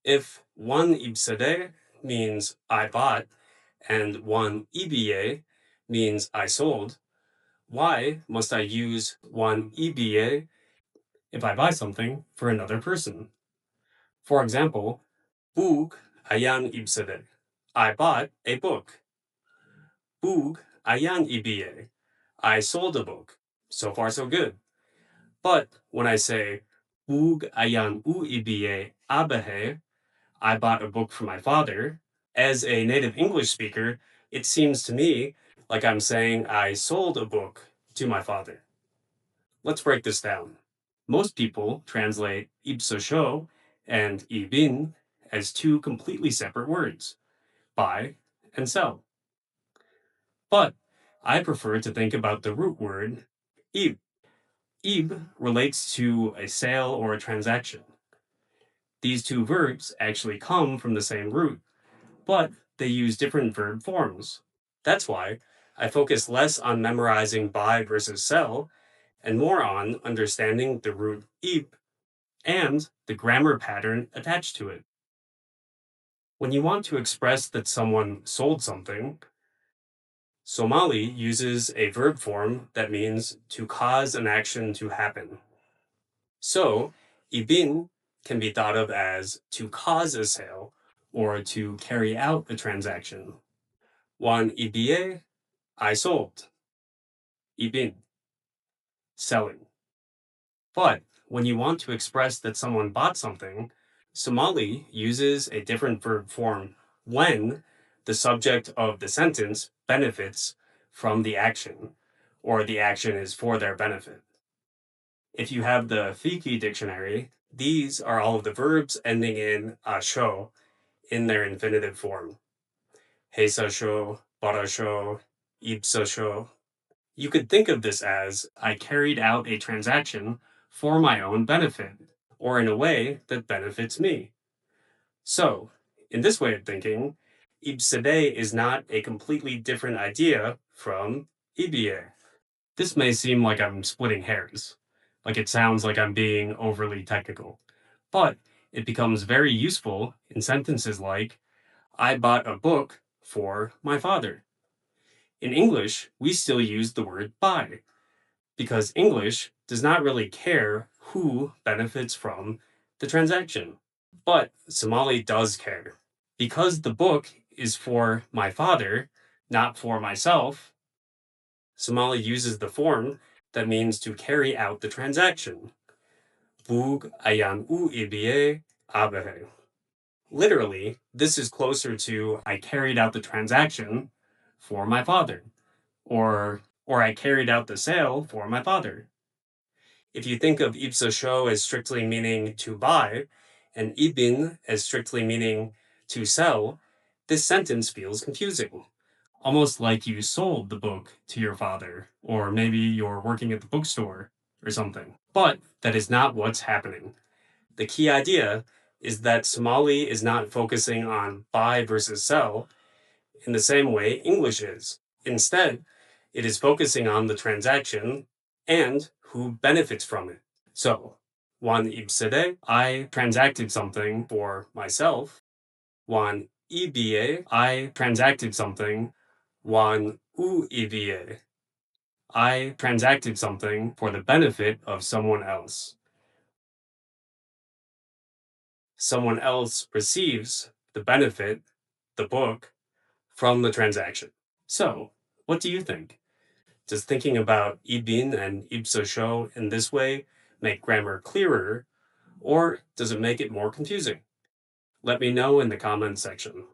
If one Iibsasho means I bought and one Iibsasho means I sold, why must I use one Iibsasho if I buy something for another person? For example, Bug ayan Iibsasho. I bought a book. Bug ayan Iibsasho. I sold a book. So far, so good. But when I say Bug ayan u Iibsasho abahe, I bought a book for my father, as a native English speaker, it seems to me like I'm saying I sold a book to my father. Let's break this down. Most people translate Iibsasho and Iibinn as two completely separate words, buy and sell. But I prefer to think about the root word Iib. Iib relates to a sale or a transaction. These two verbs actually come from the same root, but they use different verb forms. That's why I focus less on memorizing buy versus sell and more on understanding the root Iib and the grammar pattern attached to it. When you want to express that someone sold something, Somali uses a verb form that means to cause an action to happen. So, Iibinn can be thought of as to cause a sale or to carry out a transaction. One Iibsasho, I sold. Iibinn, selling. But when you want to express that someone bought something, Somali uses a different verb form when the subject of the sentence benefits from the action, or the action is for their benefit. If you have the Fiki dictionary, these are all of the verbs ending in asho in their infinitive form. Iibsasho, barasho, Iibsasho. You could think of this as I carried out a transaction for my own benefit, or in a way that benefits me. So, in this way of thinking, Iibsasho is not a completely different idea from Iibsasho. This may seem like I'm splitting hairs, like it sounds like I'm being overly technical, but it becomes very useful in sentences like, I bought a book for my father. In English, we still use the word buy, because English does not really care who benefits from the transaction. But Somali does care. Because the book is for my father, not for myself, Somali uses the form that means to carry out the transaction. Bug ayan u Iibsasho abahe. Literally, this is closer to I carried out the transaction for my father, or I carried out the sale for my father. If you think of Iibsasho as strictly meaning to buy, and Iibinn as strictly meaning to sell, this sentence feels confusing. Almost like you sold the book to your father, or maybe you're working at the bookstore or something. But that is not what's happening. The key idea is that Somali is not focusing on buy versus sell in the same way English is. Instead, it is focusing on the transaction and who benefits from it. So, one Iibsasho, I transacted something for myself. One Iibsasho, I transacted something. One u Iibsasho, I transacted something for the benefit of someone else. Someone else receives the benefit, the book, from the transaction. So, what do you think? Does thinking about Iibinn and Iibsasho in this way make grammar clearer, or does it make it more confusing? Let me know in the comments section.